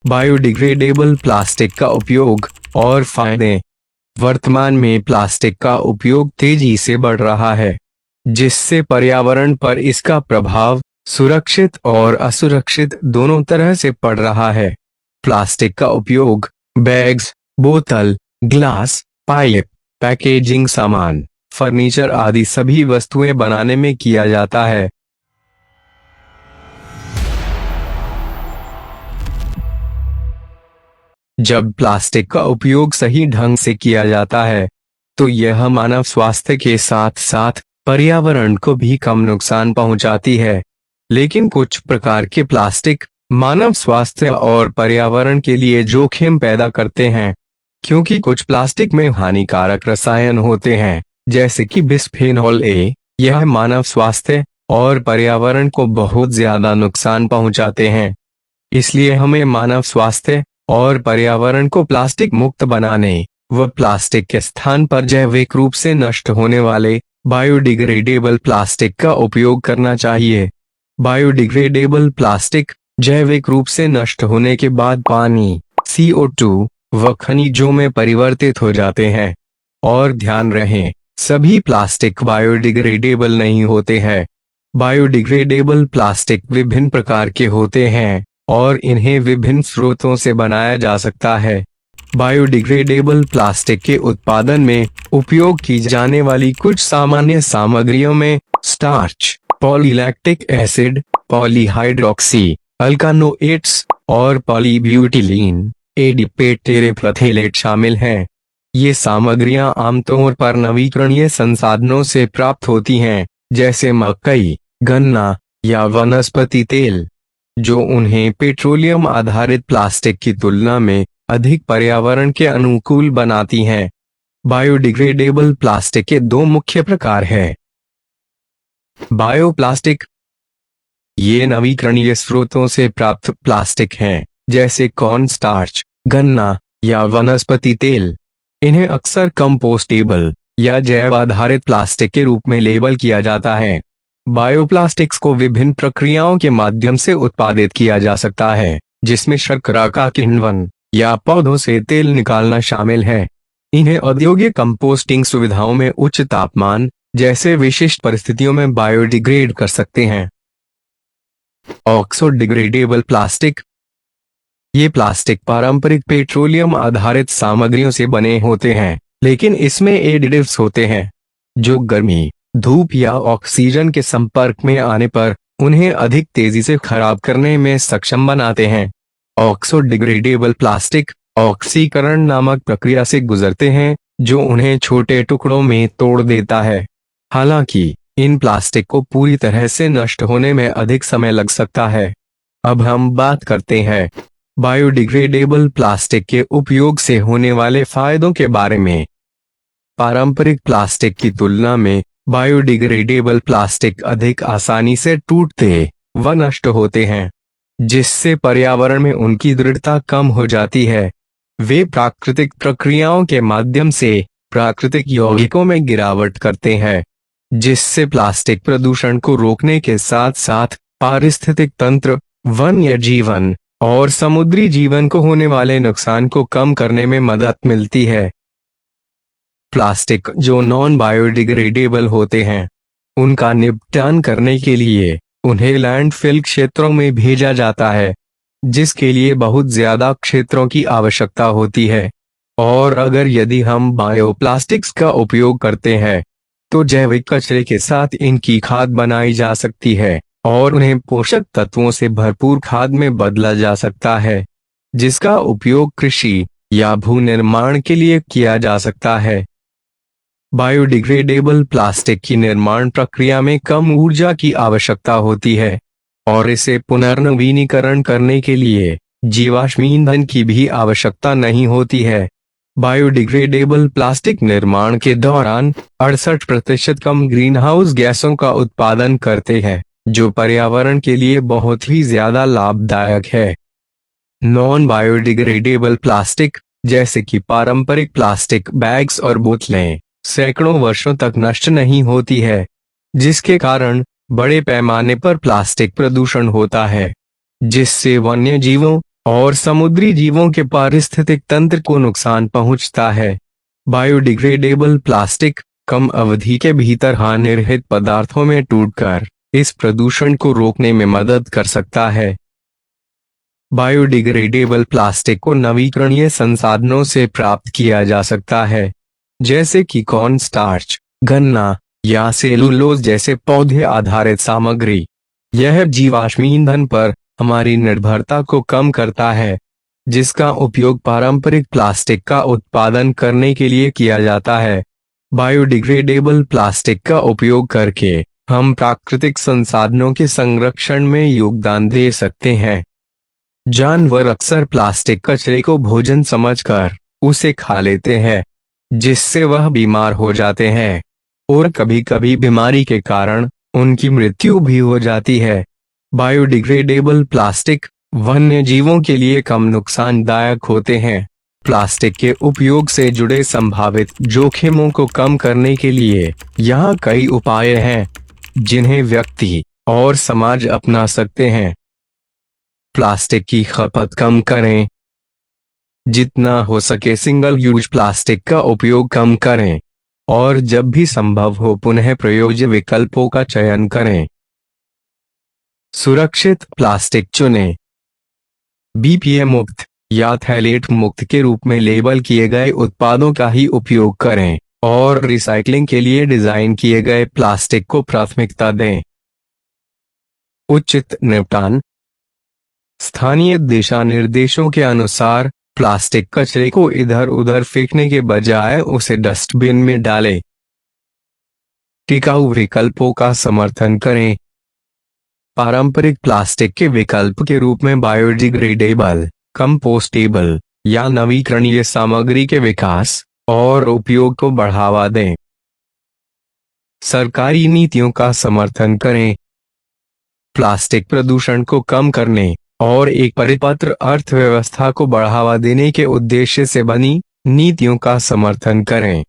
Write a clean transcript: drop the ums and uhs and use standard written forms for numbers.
Biodegradable plastic का उपयोग और फायदे। वर्तमान में प्लास्टिक का उपयोग तेजी से बढ़ रहा है, जिससे पर्यावरण पर इसका प्रभाव सुरक्षित और असुरक्षित दोनों तरह से पड़ रहा है। प्लास्टिक का उपयोग बैग्स, बोतल, ग्लास, पाइप, पैकेजिंग सामान, फर्नीचर आदि सभी वस्तुएं बनाने में किया जाता है। जब प्लास्टिक का उपयोग सही ढंग से किया जाता है, तो यह मानव स्वास्थ्य के साथ साथ पर्यावरण को भी कम नुकसान पहुंचाती है। लेकिन कुछ प्रकार के प्लास्टिक मानव स्वास्थ्य और पर्यावरण के लिए जोखिम पैदा करते हैं, क्योंकि कुछ प्लास्टिक में हानिकारक रसायन होते हैं, जैसे कि बिस्फेनॉल ए। यह मानव स्वास्थ्य और पर्यावरण को बहुत ज्यादा नुकसान पहुंचाते हैं। इसलिए हमें मानव स्वास्थ्य और पर्यावरण को प्लास्टिक मुक्त बनाने व प्लास्टिक के स्थान पर जैविक रूप से नष्ट होने वाले बायोडिग्रेडेबल प्लास्टिक का उपयोग करना चाहिए। बायोडिग्रेडेबल प्लास्टिक जैविक रूप से नष्ट होने के बाद पानी, CO2 व खनिजों में परिवर्तित हो जाते हैं। और ध्यान रहे, सभी प्लास्टिक बायोडिग्रेडेबल नहीं होते हैं। बायोडिग्रेडेबल प्लास्टिक विभिन्न प्रकार के होते हैं और इन्हें विभिन्न स्रोतों से बनाया जा सकता है। बायोडिग्रेडेबल प्लास्टिक के उत्पादन में उपयोग की जाने वाली कुछ सामान्य सामग्रियों में स्टार्च, पॉलीलैक्टिक एसिड, पॉलीहाइड्रोक्सी अल्कानोएट्स और पॉलीब्यूटिलीन एडिपेट टेरेफ्लथेलेट शामिल हैं। ये सामग्रियां आमतौर पर नवीकरणीय संसाधनों से प्राप्त होती हैं, जैसे मकई, गन्ना या वनस्पति तेल, जो उन्हें पेट्रोलियम आधारित प्लास्टिक की तुलना में अधिक पर्यावरण के अनुकूल बनाती हैं। बायोडिग्रेडेबल प्लास्टिक के दो मुख्य प्रकार हैं। बायोप्लास्टिक, ये नवीकरणीय स्रोतों से प्राप्त प्लास्टिक हैं, जैसे कॉर्न स्टार्च, गन्ना या वनस्पति तेल। इन्हें अक्सर कंपोस्टेबल या जैव आधारित प्लास्टिक के रूप में लेबल किया जाता है। बायोप्लास्टिक्स को विभिन्न प्रक्रियाओं के माध्यम से उत्पादित किया जा सकता है, जिसमें शर्करा का किण्वन या पौधों से तेल निकालना शामिल है। इन्हें औद्योगिक कंपोस्टिंग सुविधाओं में उच्च तापमान जैसे विशिष्ट परिस्थितियों में बायोडिग्रेड कर सकते हैं। ऑक्सोडिग्रेडेबल प्लास्टिक, ये प्लास्टिक पारंपरिक पेट्रोलियम आधारित सामग्रियों से बने होते हैं, लेकिन इसमें एडिटिव्स होते हैं, जो गर्मी, धूप या ऑक्सीजन के संपर्क में आने पर उन्हें अधिक तेजी से खराब करने में सक्षम बनाते हैं। ऑक्सोडिग्रेडेबल प्लास्टिक ऑक्सीकरण नामक प्रक्रिया से गुजरते हैं, जो उन्हें छोटे टुकड़ों में तोड़ देता है। हालांकि इन प्लास्टिक को पूरी तरह से नष्ट होने में अधिक समय लग सकता है। अब हम बात करते हैं बायोडिग्रेडेबल प्लास्टिक के उपयोग से होने वाले फायदों के बारे में। पारंपरिक प्लास्टिक की तुलना में बायोडिग्रेडेबल प्लास्टिक अधिक आसानी से टूटते व नष्ट होते हैं, जिससे पर्यावरण में उनकी दृढ़ता कम हो जाती है। वे प्राकृतिक प्रक्रियाओं के माध्यम से प्राकृतिक यौगिकों में गिरावट करते हैं, जिससे प्लास्टिक प्रदूषण को रोकने के साथ साथ पारिस्थितिक तंत्र, वन्य जीवन और समुद्री जीवन को होने वाले नुकसान को कम करने में मदद मिलती है। प्लास्टिक जो नॉन बायोडिग्रेडेबल होते हैं, उनका निपटान करने के लिए उन्हें लैंडफिल क्षेत्रों में भेजा जाता है, जिसके लिए बहुत ज्यादा क्षेत्रों की आवश्यकता होती है। और अगर यदि हम बायोप्लास्टिक्स का उपयोग करते हैं, तो जैविक कचरे के साथ इनकी खाद बनाई जा सकती है और उन्हें पोषक तत्वों से भरपूर खाद में बदला जा सकता है, जिसका उपयोग कृषि या भू निर्माण के लिए किया जा सकता है। बायोडिग्रेडेबल प्लास्टिक की निर्माण प्रक्रिया में कम ऊर्जा की आवश्यकता होती है और इसे पुनर्नवीनीकरण करने के लिए जीवाश्म ईंधन की भी आवश्यकता नहीं होती है। बायोडिग्रेडेबल प्लास्टिक निर्माण के दौरान 68% कम ग्रीनहाउस गैसों का उत्पादन करते हैं, जो पर्यावरण के लिए बहुत ही ज्यादा लाभदायक है। नॉन बायोडिग्रेडेबल प्लास्टिक जैसे कि पारंपरिक प्लास्टिक बैग्स और बोतलें सैकड़ों वर्षों तक नष्ट नहीं होती है, जिसके कारण बड़े पैमाने पर प्लास्टिक प्रदूषण होता है, जिससे वन्य जीवों और समुद्री जीवों के पारिस्थितिक तंत्र को नुकसान पहुंचता है। बायोडिग्रेडेबल प्लास्टिक कम अवधि के भीतर हानिरहित पदार्थों में टूटकर इस प्रदूषण को रोकने में मदद कर सकता है। बायोडिग्रेडेबल प्लास्टिक को नवीकरणीय संसाधनों से प्राप्त किया जा सकता है, जैसे कि कॉर्न स्टार्च, गन्ना या सेलुलोज जैसे पौधे आधारित सामग्री। यह जीवाश्म ईंधन पर हमारी निर्भरता को कम करता है, जिसका उपयोग पारंपरिक प्लास्टिक का उत्पादन करने के लिए किया जाता है। बायोडिग्रेडेबल प्लास्टिक का उपयोग करके हम प्राकृतिक संसाधनों के संरक्षण में योगदान दे सकते हैं। जानवर अक्सर प्लास्टिक कचरे को भोजन समझकर उसे खा लेते हैं, जिससे वह बीमार हो जाते हैं और कभी कभी बीमारी के कारण उनकी मृत्यु भी हो जाती है। बायोडिग्रेडेबल प्लास्टिक वन्य जीवों के लिए कम नुकसानदायक होते हैं। प्लास्टिक के उपयोग से जुड़े संभावित जोखिमों को कम करने के लिए यहाँ कई उपाय हैं, जिन्हें व्यक्ति और समाज अपना सकते हैं। प्लास्टिक की खपत कम करें। जितना हो सके सिंगल यूज प्लास्टिक का उपयोग कम करें और जब भी संभव हो पुनः प्रयोज्य विकल्पों का चयन करें। सुरक्षित प्लास्टिक चुनें। बीपीए मुक्त या थैलेट मुक्त के रूप में लेबल किए गए उत्पादों का ही उपयोग करें और रिसाइकलिंग के लिए डिजाइन किए गए प्लास्टिक को प्राथमिकता दें। उचित निपटान। स्थानीय दिशा निर्देशों के अनुसार प्लास्टिक कचरे को इधर उधर फेंकने के बजाय उसे डस्टबिन में डालें। टिकाऊ विकल्पों का समर्थन करें। पारंपरिक प्लास्टिक के विकल्प के रूप में बायोडिग्रेडेबल, कंपोस्टेबल या नवीकरणीय सामग्री के विकास और उपयोग को बढ़ावा दें। सरकारी नीतियों का समर्थन करें। प्लास्टिक प्रदूषण को कम करने और एक परिपत्र अर्थव्यवस्था को बढ़ावा देने के उद्देश्य से बनी नीतियों का समर्थन करें।